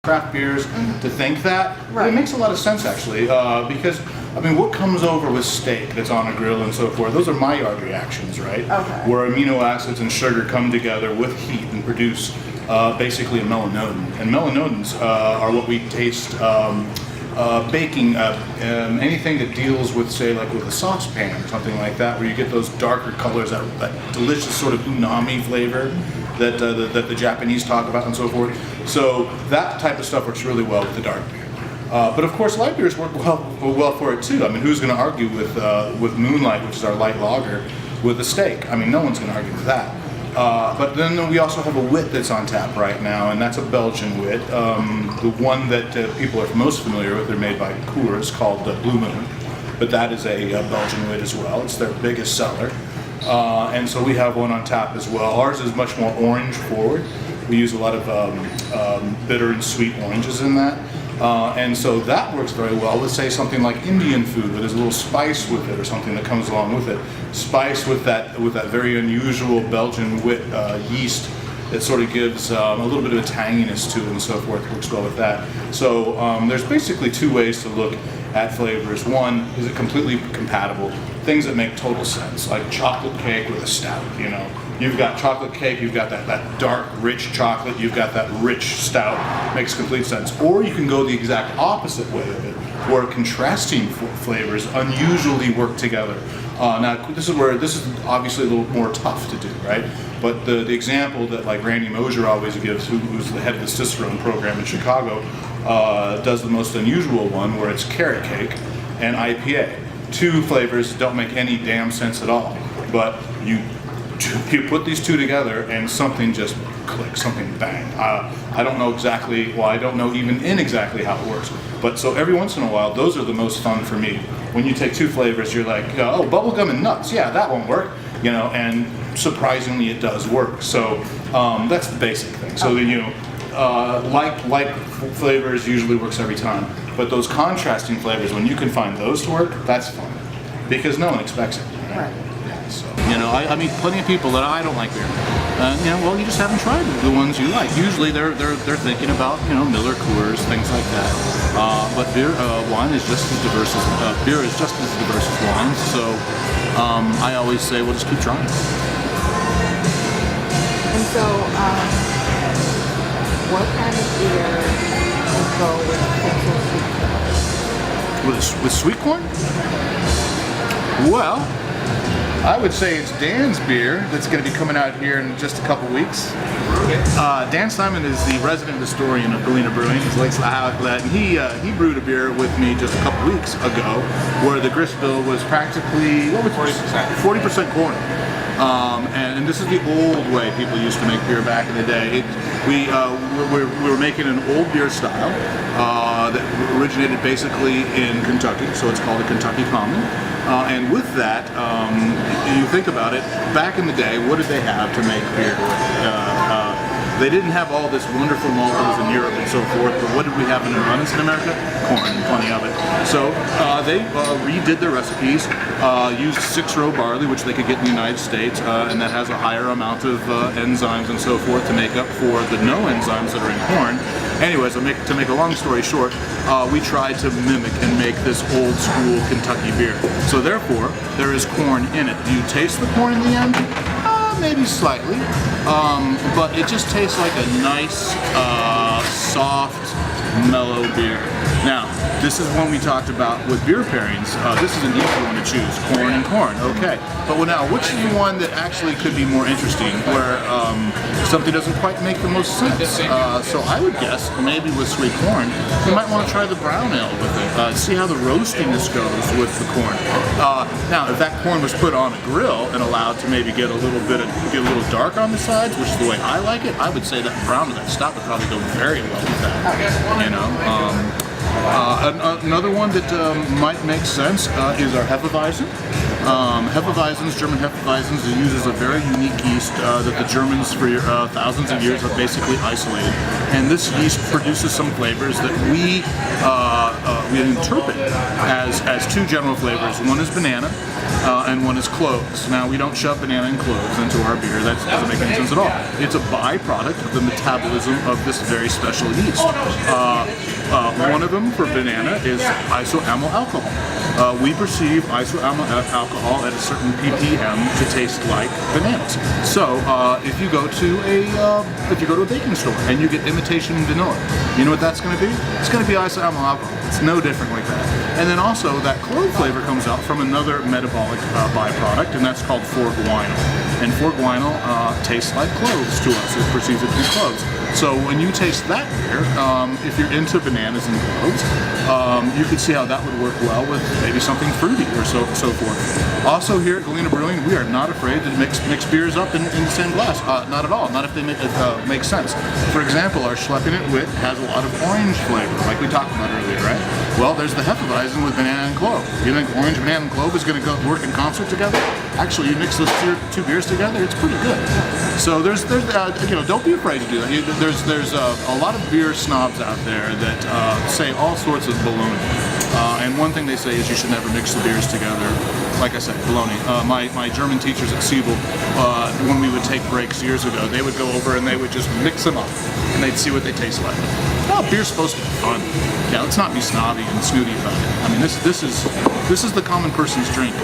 craft beers to think that. But it makes a lot of sense actually, because I mean, what comes over with steak that's on a grill and so forth? Those are Maillard reactions, right? Okay. Where amino acids and sugar come together with heat and produce basically a melanodin. And melanodins are what we taste baking, anything that deals with, say, like with a saucepan or something like that, where you get those darker colors, that delicious sort of umami flavor that the Japanese talk about and so forth. So that type of stuff works really well with the dark beer. But of course, light beers work well for it too. I mean, who's going to argue with Moonlight, which is our light lager, with a steak? I mean, no one's going to argue with that. But then we also have a wit that's on tap right now, and that's a Belgian wit. The one that people are most familiar with, they're made by Coors, called Blue Moon. But that is a Belgian wit as well. It's their biggest seller. And so we have one on tap as well. Ours is much more orange forward. We use a lot of bitter and sweet oranges in that. And so that works very well with, say, something like Indian food, where there's a little spice with it or something that comes along with it. Spice with that very unusual Belgian wit yeast that sort of gives a little bit of a tanginess to it and so forth. Works well with that. So there's basically two ways to look at flavors. One, is it completely compatible? Things that make total sense, like chocolate cake with a stout, you know. You've got chocolate cake, you've got that dark, rich chocolate, you've got that rich stout, makes complete sense. Or you can go the exact opposite way of it, where contrasting flavors unusually work together. Now, this is obviously a little more tough to do, right? But the example that like Randy Mosier always gives, who's the head of the Cicerone program in Chicago, does the most unusual one, where it's carrot cake and IPA. Two flavors don't make any damn sense at all, but you put these two together and something just clicks, something bang. I don't know exactly, well, I don't know even exactly how it works, but so every once in a while, those are the most fun for me. When you take two flavors, you're like, oh, bubblegum and nuts, yeah, that won't work, you know, and surprisingly it does work. So that's the basic thing. So you know, like flavors usually works every time, but those contrasting flavors, when you can find those to work, that's fun, because no one expects it. Right? So, you know, I meet plenty of people that I don't like beer. You know, well, you just haven't tried the ones you like. Usually they're thinking about, you know, Miller, Coors, things like that. But wine is just as diverse as beer is just as diverse as wine. So I always say, well, just keep trying. And so, what kind of beer would go with sweet corn? With sweet corn? Well, I would say it's Dan's beer that's going to be coming out here in just a couple weeks. Dan Simon is the resident historian of Galena Brewing. And he brewed a beer with me just a couple weeks ago, where the grist bill was practically 40% corn. And this is the old way people used to make beer back in the day. We were making an old beer style that originated basically in Kentucky, so it's called a Kentucky Common. And with that, you think about it, back in the day, what did they have to make beer with? They didn't have all this wonderful maltose in Europe and so forth, but what did we have in abundance in America? Corn, plenty of it. So they redid their recipes, used 6-row barley, which they could get in the United States, and that has a higher amount of enzymes and so forth to make up for the no enzymes that are in corn. Anyways, to make a long story short, we tried to mimic and make this old school Kentucky beer. So therefore, there is corn in it. Do you taste the corn in the end? Maybe slightly, but it just tastes like a nice, soft, mellow beer. Now, this is one we talked about with beer pairings. This is an easy one to choose, corn and corn, okay. But now, which is the one that actually could be more interesting, where something doesn't quite make the most sense? So I would guess, maybe with sweet corn, you might want to try the brown ale with it, see how the roastiness goes with the corn. Now, if that corn was put on a grill and allowed to maybe get a little dark on the sides, which is the way I like it, I would say that brown and that stout would probably go very well with that, you know. Another one that might make sense is our Hefeweizen. Hefeweizens, German Hefeweizens, it uses a very unique yeast that the Germans for thousands of years have basically isolated. And this yeast produces some flavors that we interpret as two general flavors. One is banana and one is cloves. Now, we don't shove banana and cloves into our beer. That doesn't make any sense at all. It's a byproduct of the metabolism of this very special yeast. One of them for banana is isoamyl alcohol. We perceive isoamyl alcohol at a certain ppm to taste like bananas. So if you go to a baking store and you get imitation vanilla, you know what that's going to be? It's going to be isoamyl alcohol. It's no different like that. And then also that clove flavor comes out from another metabolic byproduct, and that's called forguinol. And forguinol tastes like cloves to us. It perceives it to be cloves. So when you taste that beer, if you're into bananas and cloves, you could see how that would work well with maybe something fruity or so forth. Also here at Galena Brewing, we are not afraid to mix beers up in the same glass. Not at all. Not if they make sense. For example, our Schlepping It Wit has a lot of orange flavor, like we talked about earlier, right? Well, there's the Hefeweizen with banana and clove. You think orange, banana, and clove is going to work in concert together? Actually, you mix those two beers together, it's pretty good. So there's don't be afraid to do that. There's a lot of beer snobs out there that say all sorts of baloney. And one thing they say is you should never mix the beers together. Like I said, baloney. My German teachers at Siebel, when we would take breaks years ago, they would go over and they would just mix them up, and they'd see what they taste like. Oh, beer's supposed to be fun. Yeah, let's not be snobby and snooty about it. I mean, this is the common person's drink.